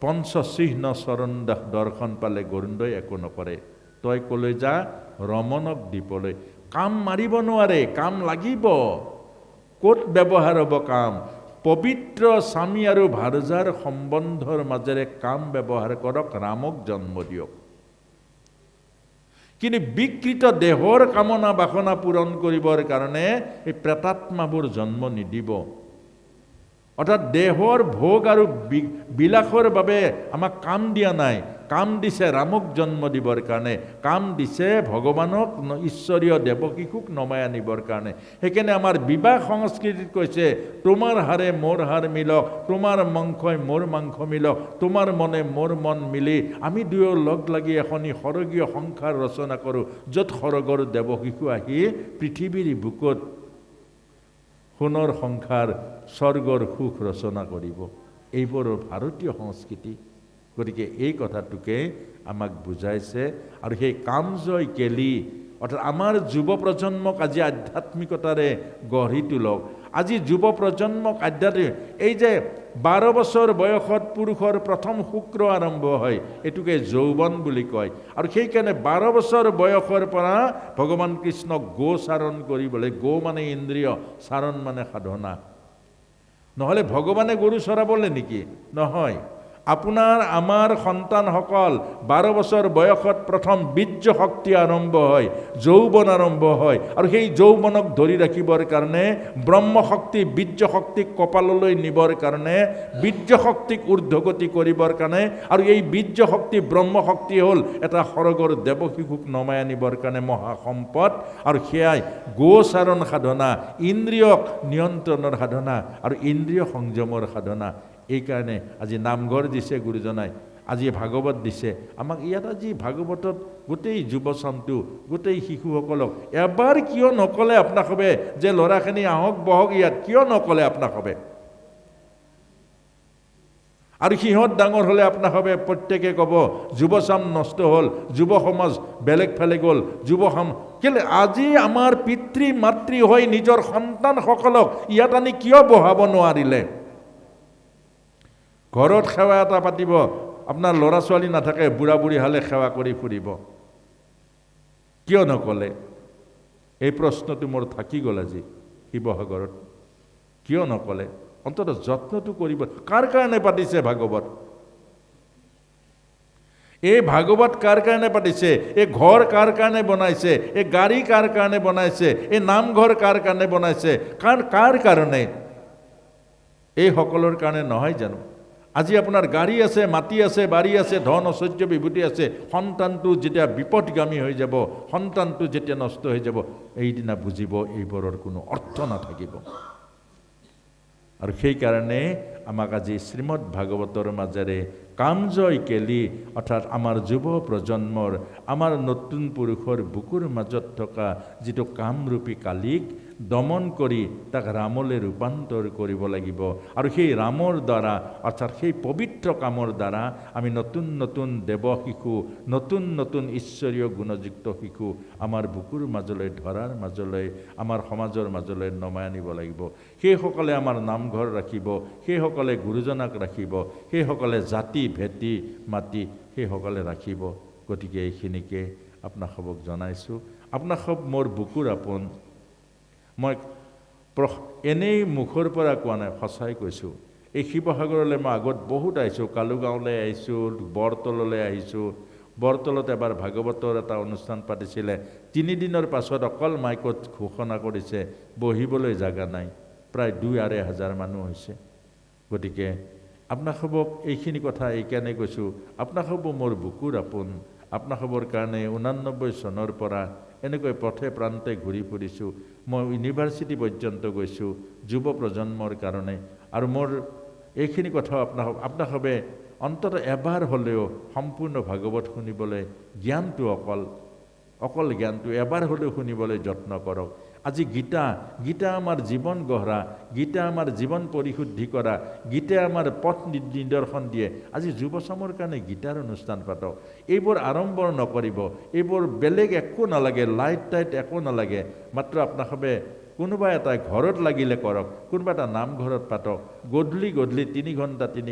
পঞ্চচিহ্ন চৰণ দৰ্শন পালে গৰুণ্ডই একো নকৰে। তই কলৈ যা? ৰমণক দ্বীপলৈ। কাম মাৰিব নোৱাৰে, কাম লাগিব। ক'ত ব্যৱহাৰ হ'ব কাম? পবিত্ৰ স্বামী আৰু ভাৰ্যাৰ সম্বন্ধৰ মাজেৰে কাম ব্যৱহাৰ কৰক, ৰামক জন্ম দিয়ক। কিন্তু বিকৃত দেহৰ কামনা বাসনা পূৰণ কৰিবৰ কাৰণে এই প্ৰেতাত্মাবোৰ জন্ম নিদিব। অৰ্থাৎ দেহৰ ভোগ আৰু বিলাসৰ বাবে আমাক কাম দিয়া নাই, কাম দিছে ৰামক জন্ম দিবৰ কাৰণে, কাম দিছে ভগৱানক ঈশ্বৰীয় দেৱকীক নমাই আনিবৰ কাৰণে। সেইকাৰণে আমাৰ বিবাহ সংস্কৃতিত কৈছে তোমাৰ হাড়ে মোৰ হাড় মিলক, তোমাৰ মাংসই মোৰ মাংস মিলক, তোমাৰ মনে মোৰ মন মিলি আমি দুয়ো লগ লাগি এখনি সৰগীয় সংসাৰ ৰচনা কৰোঁ, য'ত সৰগৰ দেৱকীকো আহি পৃথিৱীৰ বুকুত সোণৰ সংসাৰ স্বৰ্গৰ সুখ ৰচনা কৰিব। এইবোৰ ভাৰতীয় সংস্কৃতি। গতিকে এই কথাটোকে আমাক বুজাইছে। আৰু সেই কামজয় কেলি অৰ্থাৎ আমাৰ যুৱ প্ৰজন্মক আজি আধ্যাত্মিকতাৰে গঢ়ি তোলক। আজি যুৱ প্ৰজন্মক আধ্যাত্মিক এই যে 12 বছৰ বয়সত পুৰুষৰ প্ৰথম শুক্ৰ আৰম্ভ হয়, এইটোকে যৌৱন বুলি কয়। আৰু সেইকাৰণে 12 বছৰ বয়সৰ পৰা ভগৱান কৃষ্ণক গোচাৰণ কৰিবলৈ, গো মানে ইন্দ্ৰিয়, চাৰণ মানে সাধনা। নহ'লে ভগৱানে গৰু চৰাবলৈ নেকি? নহয়। আপোনাৰ আমাৰ সন্তানসকল 12 বছৰ বয়সত প্ৰথম বীৰ্য শক্তি আৰম্ভ হয়, যৌৱন আৰম্ভ হয়। আৰু সেই যৌৱনক ধৰি ৰাখিবৰ কাৰণে ব্ৰহ্মশক্তি বীৰ্য শক্তিক কপাললৈ নিবৰ কাৰণে, বীৰ্য শক্তিক ঊৰ্ধ্বগতি কৰিবৰ কাৰণে, আৰু এই বীৰ্য শক্তি ব্ৰহ্মশক্তি হ'ল এটা সৰগৰ দেৱশিশুক নমাই আনিবৰ কাৰণে মহাসম্পদ। আৰু সেয়াই গোচাৰণ সাধনা, ইন্দ্ৰিয়ক নিয়ন্ত্ৰণৰ সাধনা আৰু ইন্দ্ৰিয় সংযমৰ সাধনা। এইকাৰণে আজি নামঘৰ দিছে গুৰুজনাই, আজি ভাগৱত দিছে আমাক। ইয়াত আজি ভাগৱতত গোটেই যুৱচামটো, গোটেই শিশুসকলক এবাৰ কিয় নকলে আপোনাসবে যে ল'ৰাখিনি আহক বহক ইয়াত, কিয় নকলে আপোনাসবে? আৰু সিহঁত ডাঙৰ হ'লে আপোনাসবে প্ৰত্যেকে ক'ব যুৱচাম নষ্ট হ'ল, যুৱ সমাজ বেলেগ ফালে গ'ল, কেলে আজি আমাৰ পিতৃ মাতৃ হৈ নিজৰ সন্তানসকলক ইয়াত আনি কিয় বহাব নোৱাৰিলে? ঘৰত সেৱা এটা পাতিব, আপোনাৰ ল'ৰা ছোৱালী নাথাকে, বুঢ়া বুঢ়ী হালে সেৱা কৰি ফুৰিব, কিয় নকলে? এই প্ৰশ্নটো মোৰ থাকি গ'ল আজি শিৱসাগৰত। কিয় নকলে? অন্তত যত্নটো কৰিব। কাৰ কাৰণে পাতিছে ভাগৱত? এই ভাগৱত কাৰ কাৰণে পাতিছে? এই ঘৰ কাৰ কাৰণে বনাইছে? এই গাড়ী কাৰ কাৰণে বনাইছে? এই নামঘৰ কাৰ কাৰণে বনাইছে? কাৰ কাৰণে? এই সকলৰ কাৰণে নহয় জানো? আজি আপোনাৰ গাড়ী আছে, মাটি আছে, বাৰী আছে, ধন ঐশ্বৰ্য বিভূতি আছে, সন্তানটো যেতিয়া বিপদগামী হৈ যাব, সন্তানটো যেতিয়া নষ্ট হৈ যাব, এইদিনা বুজিব এইবোৰৰ কোনো অৰ্থ নাথাকিব। আৰু সেইকাৰণে আমাক আজি শ্ৰীমদ ভাগৱতৰ মাজেৰে কামজয় কেলি অৰ্থাৎ আমাৰ যুৱ প্ৰজন্মৰ, আমাৰ নতুন পুৰুষৰ বুকুৰ মাজত থকা যিটো কামৰূপী কালিক দমন কৰি তাক ৰামলৈ ৰূপান্তৰ কৰিব লাগিব। আৰু সেই ৰামৰ দ্বাৰা অৰ্থাৎ সেই পবিত্ৰ কামৰ দ্বাৰা আমি নতুন নতুন দেৱ শিশু, নতুন নতুন ঈশ্বৰীয় গুণযুক্ত শিশু আমাৰ বুকুৰ মাজলৈ, ধৰাৰ মাজলৈ, আমাৰ সমাজৰ মাজলৈ নমাই আনিব লাগিব। সেইসকলে আমাৰ নামঘৰ ৰাখিব, সেইসকলে গুৰুজনাক ৰাখিব, সেইসকলে জাতি ভেটি মাতি সেইসকলে ৰাখিব। গতিকে এইখিনিকে আপোনাসবক জনাইছোঁ। আপোনাসব মোৰ বুকুৰ আপোন। মই এনেই মুখৰ পৰা কোৱা নাই, সঁচাই কৈছোঁ। এই শিৱসাগৰলৈ মই আগত বহুত আহিছোঁ, কালুগাঁৱলৈ আহিছোঁ, বৰতললৈ আহিছোঁ। বৰতলত এবাৰ ভাগৱতৰ এটা অনুষ্ঠান পাতিছিলে, 3 দিনৰ পাছত অকল মাইকত ঘোষণা কৰিছে বহিবলৈ জাগা নাই, প্ৰায় 2-2.5 হাজাৰ মানুহ হৈছে। গতিকে আপোনাসবক এইখিনি কথা এইকাৰণে কৈছোঁ, আপোনাসব মোৰ বুকুৰ আপোন। আপোনাসবৰ কাৰণে 89 চনৰ পৰা এনেকৈ পথে প্ৰান্তে ঘূৰি ফুৰিছোঁ। মই ইউনিভাৰ্চিটি পৰ্যন্ত গৈছোঁ যুৱ প্ৰজন্মৰ কাৰণে। আৰু মোৰ এইখিনি কথাও আপোনাসবে অন্তত এবাৰ হ'লেও সম্পূৰ্ণ ভাগৱত শুনিবলৈ, জ্ঞানটো অকল জ্ঞানটো এবাৰ হ'লেও শুনিবলৈ যত্ন কৰক। আজি গীতা আমাৰ জীৱন গঢ়া, গীতা আমাৰ জীৱন পৰিশুদ্ধি কৰা, গীতাই আমাৰ পথ নিদৰ্শন দিয়ে। আজি যুৱচামৰ কাৰণে গীতাৰ অনুষ্ঠান পাতক। এইবোৰ আৰম্ভ নকৰিব, এইবোৰ বেলেগ একো নালাগে, লাইট টাইট একো নালাগে। মাত্ৰ আপোনাসবে কোনোবা এটা ঘৰত লাগিলে কৰক, কোনোবা এটা নামঘৰত পাতক। গধূলি 3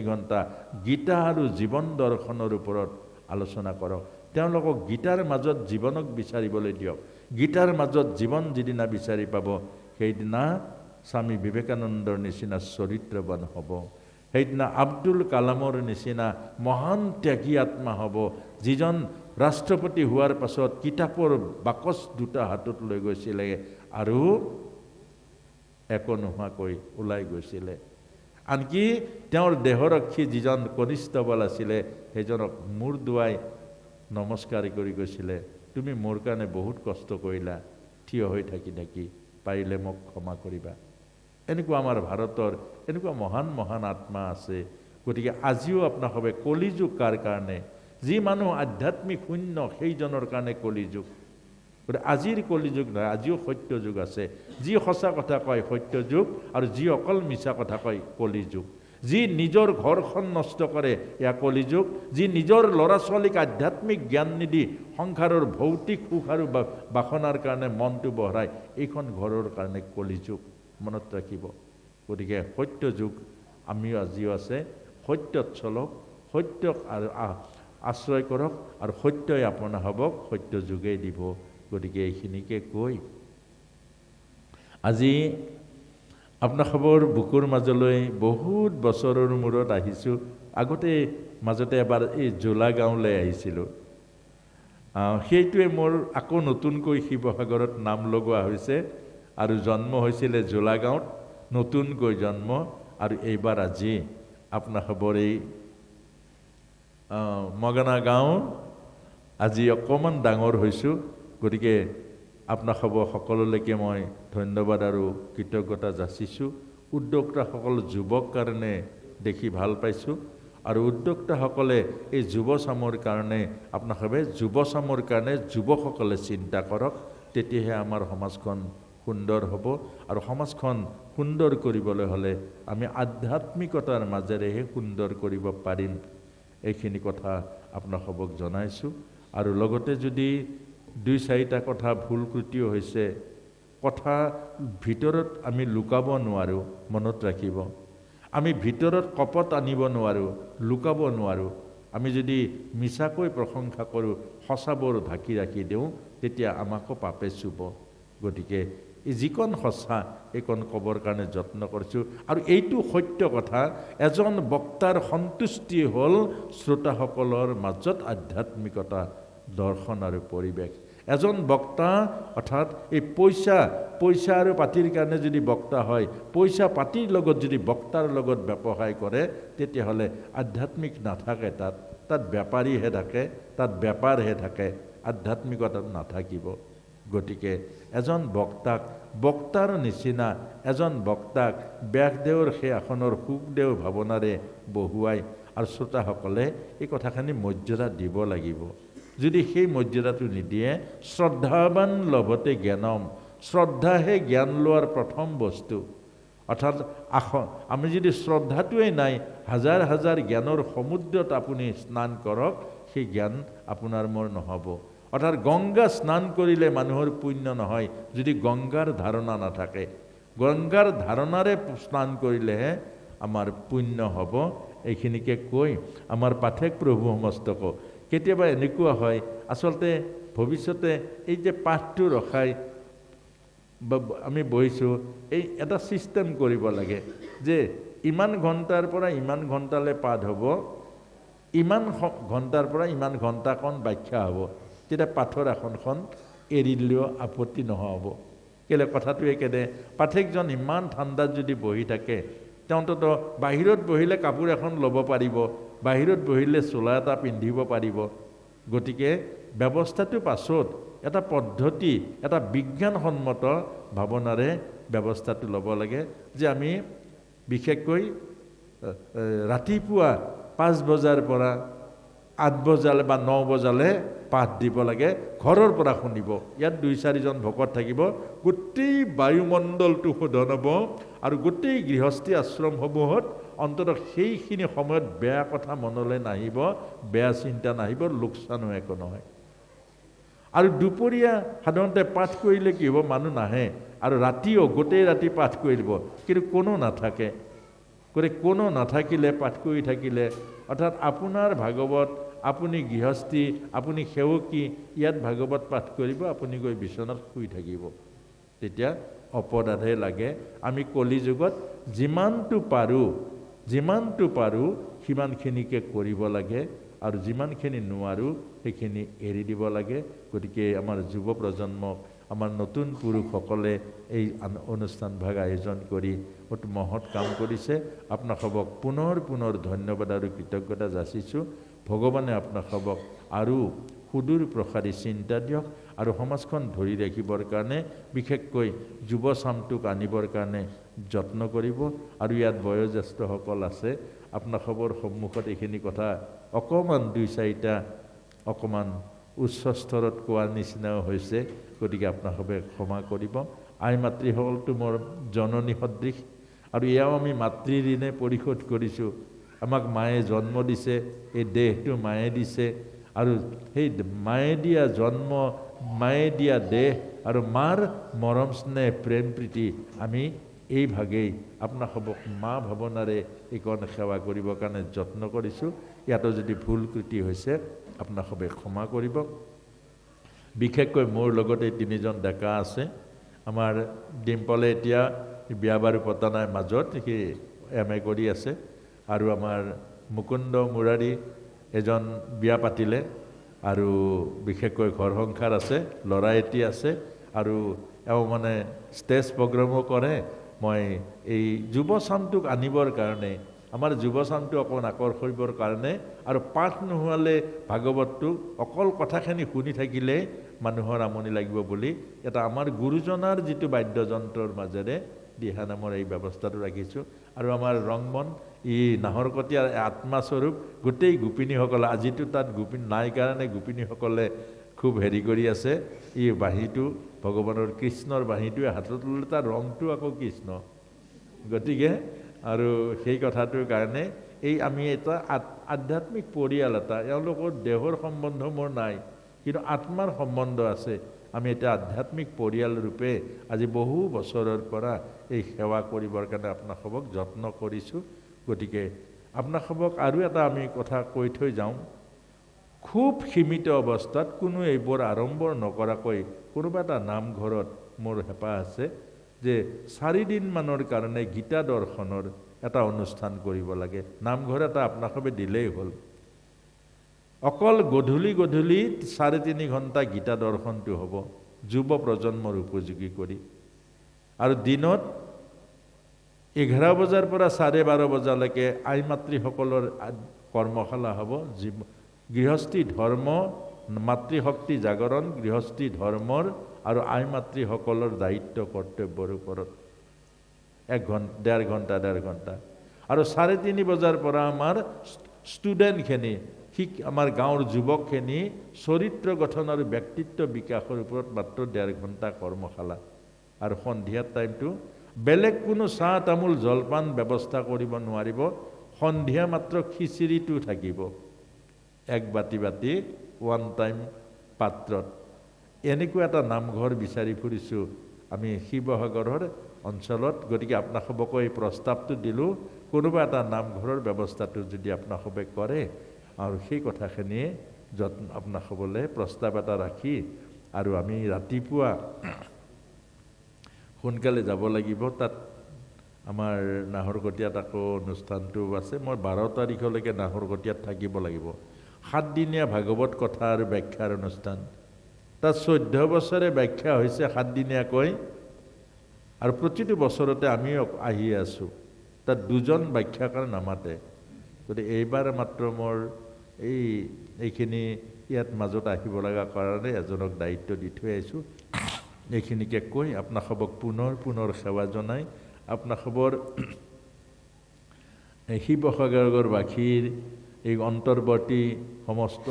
ঘণ্টা গীতা আৰু জীৱন দৰ্শনৰ ওপৰত আলোচনা কৰক। তেওঁলোকক গীতাৰ মাজত জীৱনক বিচাৰিবলৈ দিয়ক। গীতাৰ মাজত জীৱন যিদিনা বিচাৰি পাব, সেইদিনা স্বামী বিবেকানন্দৰ নিচিনা চৰিত্ৰবান হ'ব। সেইদিনা আব্দুল কালামৰ নিচিনা মহান ত্যাগী আত্মা হ'ব, যিজন ৰাষ্ট্ৰপতি হোৱাৰ পাছত কিতাপৰ বাকচ 2টা হাতত লৈ গৈছিলে আৰু একো নোহোৱাকৈ ওলাই গৈছিলে। আনকি তেওঁৰ দেহৰক্ষী যিজন কনিষ্ঠবল আছিলে সেইজনক মূৰ দুৱাই নমস্কাৰ কৰি কৈছিলে, তুমি মোৰ কাৰণে বহুত কষ্ট কৰিলা, থিয় হৈ থাকি পাৰিলে মোক ক্ষমা কৰিবা। এনেকুৱা আমাৰ ভাৰতৰ এনেকুৱা মহান মহান আত্মা আছে। গতিকে আজিও আপোনাসৱে কলিযুগ কাৰ কাৰণে? যি মানুহ আধ্যাত্মিক শূন্য সেইজনৰ কাৰণে কলিযুগ। গতিকে আজিৰ কলিযুগ নহয়, আজিও সত্য যুগ আছে। যি সঁচা কথা কয় সত্য যুগ, আৰু যি অকল মিছা কথা কয় কলিযুগ। যি নিজৰ ঘৰখন নষ্ট কৰে এয়া কলিযুগ। যি নিজৰ ল'ৰা ছোৱালীক আধ্যাত্মিক জ্ঞান নিদি সংসাৰৰ ভৌতিক সুখ আৰু বাসনাৰ কাৰণে মনটো বহৰাই, এইখন ঘৰৰ কাৰণে কলিযুগ। মনত ৰাখিব। গতিকে সত্য যুগ আমিও আজিও আছে। সত্যত চলক, সত্যক আশ্ৰয় কৰক, আৰু সত্যই আপোনা হ'বক সত্য যুগেই দিব। গতিকে এইখিনিকে কৈ আজি আপোনাসৱৰ বুকুৰ মাজলৈ বহুত বছৰৰ মূৰত আহিছোঁ। আগতে মাজতে এবাৰ এই জোলা গাঁৱলৈ আহিছিলোঁ। সেইটোৱে মোৰ আকৌ নতুনকৈ শিৱসাগৰত নাম লগোৱা হৈছে, আৰু জন্ম হৈছিলে জোলা গাঁৱত, নতুনকৈ জন্ম। আৰু এইবাৰ আজি আপোনাসৱৰ এই মগনা গাঁও আজি অকণমান ডাঙৰ হৈছোঁ। গতিকে আপোনাসৱ সকলোলৈকে মই ধন্যবাদ আৰু কৃতজ্ঞতা যাচিছোঁ। উদ্যোক্তাসকল যুৱক কাৰণে দেখি ভাল পাইছোঁ, আৰু উদ্যোক্তাসকলে এই যুৱচামৰ কাৰণে আপোনাসৱে যুৱচামৰ কাৰণে যুৱকসকলে চিন্তা কৰক। তেতিয়াহে আমাৰ সমাজখন সুন্দৰ হ'ব। আৰু সমাজখন সুন্দৰ কৰিবলৈ হ'লে আমি আধ্যাত্মিকতাৰ মাজেৰেহে সুন্দৰ কৰিব পাৰিম। এইখিনি কথা আপোনাসৱক জনাইছোঁ। আৰু লগতে যদি দুই চাৰিটা কথা ভুল ক্ৰুটিও হৈছে, কথা ভিতৰত আমি লুকাব নোৱাৰোঁ। মনত ৰাখিব, আমি ভিতৰত কপট আনিব নোৱাৰোঁ, লুকাব নোৱাৰোঁ। আমি যদি মিছাকৈ প্ৰশংসা কৰোঁ, সঁচাবোৰ ঢাকি ৰাখি দিওঁ, তেতিয়া আমাকো পাপে চুব। গতিকে এই যিকণ সঁচা এইকণ ক'বৰ কাৰণে যত্ন কৰিছোঁ। আৰু এইটো সত্য কথা, এজন বক্তাৰ সন্তুষ্টি হ'ল শ্ৰোতাসকলৰ মাজত আধ্যাত্মিকতা, দৰ্শন আৰু পৰিৱেশ। এজন বক্তা অৰ্থাৎ এই পইচা আৰু পাতিৰ কাৰণে যদি বক্তা হয়, পইচা পাতিৰ লগত যদি বক্তাৰ লগত ব্যৱসায় কৰে, তেতিয়াহ'লে আধ্যাত্মিক নাথাকে। তাত বেপাৰীহে থাকে, তাত বেপাৰহে থাকে, আধ্যাত্মিকতা নাথাকিব। গতিকে এজন বক্তাৰ নিচিনা এজন বক্তাক ব্যাসদেৱৰ সেই আসনৰ সুখদেৱ ভাৱনাৰে বহুৱাই, আৰু শ্ৰোতাসকলে এই কথাখিনি মৰ্যাদা দিব লাগিব। যদি সেই মৰ্যাদাটো নিদিয়ে, শ্ৰদ্ধাৱান লভতে জ্ঞানম, শ্ৰদ্ধাহে জ্ঞান লোৱাৰ প্ৰথম বস্তু। অৰ্থাৎ আমি যদি শ্ৰদ্ধাটোৱেই নাই, হাজাৰ হাজাৰ জ্ঞানৰ সমুদ্ৰত আপুনি স্নান কৰক, সেই জ্ঞান আপোনাৰ মোৰ নহ'ব। অৰ্থাৎ গংগা স্নান কৰিলে মানুহৰ পুণ্য নহয়, যদি গংগাৰ ধাৰণা নাথাকে। গংগাৰ ধাৰণাৰে স্নান কৰিলেহে আমাৰ পুণ্য হ'ব। এইখিনিকে কৈ আমাৰ পাঠক প্ৰভু সমস্তক, কেতিয়াবা এনেকুৱা হয় আচলতে ভৱিষ্যতে এই যে পাঠটো ৰখাই আমি বহিছোঁ, এই এটা ছিষ্টেম কৰিব লাগে যে ইমান ঘণ্টাৰ পৰা ইমান ঘণ্টালৈ পাঠ হ'ব, ইমান ঘণ্টাৰ পৰা ইমান ঘণ্টাকণ ব্যাখ্যা হ'ব। তেতিয়া পাঠৰ আসনখন এৰি দিলেও আপত্তি নহ'ব। কেলৈ কথাটো একেদে, পাঠকজন ইমান ঠাণ্ডাত যদি বহি থাকে, তেওঁতো বাহিৰত বহিলে কাপোৰ এখন ল'ব পাৰিব, বাহিৰত বহিলে চোলা এটা পিন্ধিব পাৰিব। গতিকে ব্যৱস্থাটো পাছত এটা পদ্ধতি, এটা বিজ্ঞানসন্মত ভাৱনাৰে ব্যৱস্থাটো ল'ব লাগে, যে আমি বিশেষকৈ ৰাতিপুৱা 5 বজাৰ পৰা 8 বজালৈ বা 9 বজালৈ পাঠ দিব লাগে। ঘৰৰ পৰা শুনিব, ইয়াত 2-4জন ভকত থাকিব, গোটেই বায়ুমণ্ডলটো শোধন হ'ব, আৰু গোটেই গৃহস্থী আশ্ৰমসমূহত অন্ততঃ সেইখিনি সময়ত বেয়া কথা মনলৈ নাহিব, বেয়া চিন্তা নাহিব, লোকচানো একো নহয়। আৰু দুপৰীয়া সাধাৰণতে পাঠ কৰিলে কি হ'ব, মানুহ নাহে, আৰু ৰাতিও গোটেই ৰাতি পাঠ কৰি দিব, কিন্তু কোনো নাথাকে। গতিকে কোনো নাথাকিলে পাঠ কৰি থাকিলে, অৰ্থাৎ আপোনাৰ ভাগৱত, আপুনি গৃহস্থী, আপুনি সেৱকী, ইয়াত ভাগৱত পাঠ কৰিব, আপুনি গৈ বিচনাত শুই থাকিব, তেতিয়া অপৰাধে লাগে। আমি কলিযুগত যিমানটো পাৰোঁ সিমানখিনিকে কৰিব লাগে, আৰু যিমানখিনি নোৱাৰোঁ সেইখিনি এৰি দিব লাগে। গতিকে আমাৰ যুৱ প্ৰজন্মক আমাৰ নতুন পুৰুষসকলে এই অনুষ্ঠানভাগ আয়োজন কৰি অতি মহৎ কাম কৰিছে। আপোনালোকক পুনৰ পুনৰ ধন্যবাদ আৰু কৃতজ্ঞতা যাচিছোঁ। ভগৱানে আপোনালোকক আৰু সুদূৰ প্ৰসাৰী চিন্তা দিয়ক আৰু সমাজখন ধৰি ৰাখিবৰ কাৰণে বিশেষকৈ যুৱ চামটোক আনিবৰ কাৰণে যত্ন কৰিব। আৰু ইয়াত বয়োজ্যেষ্ঠসকল আছে, আপোনালোকৰ সন্মুখত এইখিনি কথা অকণমান দুই চাৰিটা অকণমান উচ্চ স্তৰত কোৱাৰ নিচিনাও হৈছে, গতিকে আপোনালোকে ক্ষমা কৰিব। আই মাতৃসকলটো মোৰ জননী সদৃশ আৰু এয়াও আমি মাতৃ ঋণে পৰিশোধ কৰিছোঁ। আমাক মায়ে জন্ম দিছে, এই দেহটো মায়ে দিছে আৰু সেই মায়ে দিয়া জন্ম, মায়ে দিয়া দেহ আৰু মাৰ মৰম স্নেহ প্ৰেম প্ৰীতি আমি এই ভাগেই আপোনালোকক মা ভাৱনাৰে এইকণ সেৱা কৰিবৰ কাৰণে যত্ন কৰিছোঁ। ইয়াতো যদি ভুল ত্ৰুটি হৈছে আপোনালোকে ক্ষমা কৰিব। বিশেষকৈ মোৰ লগতে 3জন ডেকা আছে। আমাৰ ডিম্পলে এতিয়া বিয়া বাৰু পতা নাই, মাজত সি MA কৰি আছে। আৰু আমাৰ মুকুন্দ মুৰাৰী এজন বিয়া পাতিলে আৰু বিশেষকৈ ঘৰ সংসাৰ আছে, ল'ৰা এটি আছে আৰু এওঁ মানে ষ্টেজ প্ৰগ্ৰামো কৰে। মই এই যুৱ চামটোক আনিবৰ কাৰণে, আমাৰ যুৱ চামটো অকণমান আকৰ্ষণ কৰিবৰ কাৰণে আৰু পাঠ নোহোৱালে ভাগৱতটো অকল কথাখিনি শুনি থাকিলে মানুহৰ আমনি লাগিব বুলি এটা আমাৰ গুৰুজনাৰ যিটো বাদ্যযন্ত্ৰৰ মাজেৰে দিহানামৰ এই ব্যৱস্থাটো ৰাখিছোঁ। আৰু আমাৰ ৰংমন ই নাহৰকটীয়াৰ আত্মাস্বৰূপ গোটেই গোপিনীসকল, আজিতো তাত গোপিনী নাই কাৰণে গোপিনীসকলে খুব হেৰি কৰি আছে। ই বাঁহীটো ভগৱানৰ কৃষ্ণৰ বাঁহীটোৱে হাতত ল'লে, তাৰ ৰংটো আকৌ কৃষ্ণ। গতিকে আৰু সেই কথাটোৰ কাৰণে এই আমি এটা আধ্যাত্মিক পৰিয়াল এটা, এওঁলোকৰ দেহৰ সম্বন্ধ মোৰ নাই কিন্তু আত্মাৰ সম্বন্ধ আছে। আমি এটা আধ্যাত্মিক পৰিয়াল ৰূপে আজি বহু বছৰৰ পৰা এই সেৱা কৰিবৰ কাৰণে আপোনালোকক যত্ন কৰিছোঁ। গতিকে আপোনালোকক আৰু এটা আমি কথা কৈ থৈ যাওঁ, খুব সীমিত অৱস্থাত কোনো এইবোৰ আৰম্ভ নকৰাকৈ কোনোবা এটা নামঘৰত মোৰ হেঁপাহ আছে যে 4 দিনমানৰ কাৰণে গীতা দৰ্শনৰ এটা অনুষ্ঠান কৰিব লাগে। নামঘৰ এটা আপোনালোকে দিলেই হ'ল। অকল গধূলি 3.5 ঘণ্টা গীতা দৰ্শনটো হ'ব যুৱ প্ৰজন্মৰ উপযোগী কৰি, আৰু দিনত 11 বজাৰ পৰা 12:30 বজালৈকে আই মাতৃসকলৰ কৰ্মশালা হ'ব। গৃহস্থী ধৰ্ম, মাতৃশক্তি জাগৰণ, গৃহস্থী ধৰ্মৰ আৰু আই মাতৃসকলৰ দায়িত্ব কৰ্তব্যৰ ওপৰত 1.5 ঘণ্টা। আৰু 3:30 বজাৰ পৰা আমাৰ ষ্টুডেণ্টখিনি, আমাৰ গাঁৱৰ যুৱকখিনি চৰিত্ৰ গঠন আৰু ব্যক্তিত্ব বিকাশৰ ওপৰত মাত্ৰ 1.5 ঘণ্টা কৰ্মশালা। আৰু সন্ধিয়াৰ টাইমটো বেলেগ কোনো চাহ তামোল জলপান ব্যৱস্থা কৰিব নোৱাৰিব। সন্ধিয়া মাত্ৰ খিচিৰিটো থাকিব, 1 বাতি 1 টাইম পাত্ৰত। এনেকুৱা এটা নামঘৰ বিচাৰি ফুৰিছোঁ আমি শিৱসাগৰৰ অঞ্চলত। গতিকে আপোনালোককো এই প্ৰস্তাৱটো দিলোঁ, কোনোবা এটা নামঘৰৰ ব্যৱস্থাটো যদি আপোনালোকে কৰে আৰু সেই কথাখিনিয়ে যত্ন আপোনালোকলৈ প্ৰস্তাৱ এটা ৰাখি, আৰু আমি ৰাতিপুৱা সোনকালে যাব লাগিব। তাত আমাৰ নাহৰকটীয়াত আকৌ অনুষ্ঠানটো আছে। মই 12 তাৰিখলৈকে নাহৰকটীয়াত থাকিব লাগিব। 7 দিনীয়া ভাগৱত কথা আৰু ব্যাখ্যাৰ অনুষ্ঠান। তাত 14 বছৰে ব্যাখ্যা হৈছে 7 দিনীয়াকৈ, আৰু প্ৰতিটো বছৰতে আমিও আহি আছোঁ। তাত 2জন ব্যাখ্যাকাৰ নামাতে। গতিকে এইবাৰ মাত্ৰ মোৰ এইখিনি ইয়াত মাজত আহিব লগা কাৰণে এজনক দায়িত্ব দি থৈ আহিছোঁ। এইখিনিকে কৈ আপোনালোকক পুনৰ সেৱা জনাই আপোনালোকৰ শিৱসাগৰৰ বাসীৰ এই অন্তৰ্বৰ্তী সমস্ত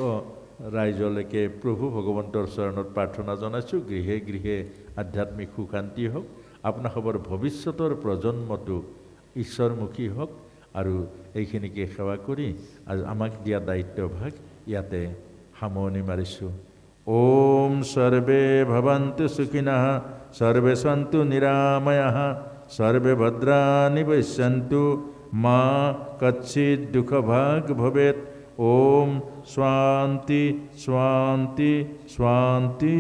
ৰাইজলৈকে প্ৰভু ভগৱন্তৰ চৰণত প্ৰাৰ্থনা জনাইছোঁ। গৃহে গৃহে আধ্যাত্মিক সুশান্তি হওক, আপোনালোকৰ ভৱিষ্যতৰ প্ৰজন্মটো ঈশ্বৰমুখী হওক, আৰু এইখিনিকে সেৱা কৰি আমাক দিয়া দায়িত্বভাগ ইয়াতে সামৰণি মাৰিছোঁ। ওম সৰ্বে ভৱন্তু সুখিনঃ, সৰ্বে সন্তু নিৰাময়াঃ, সৰ্বে ভদ্ৰাণি পশ্যন্তু, মা কচ্চিৎ দুঃখভাগ ভবেৎ। ওম শান্তি শান্তি শান্তি।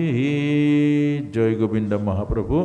জয় গোবিন্দ মহাপ্রভু।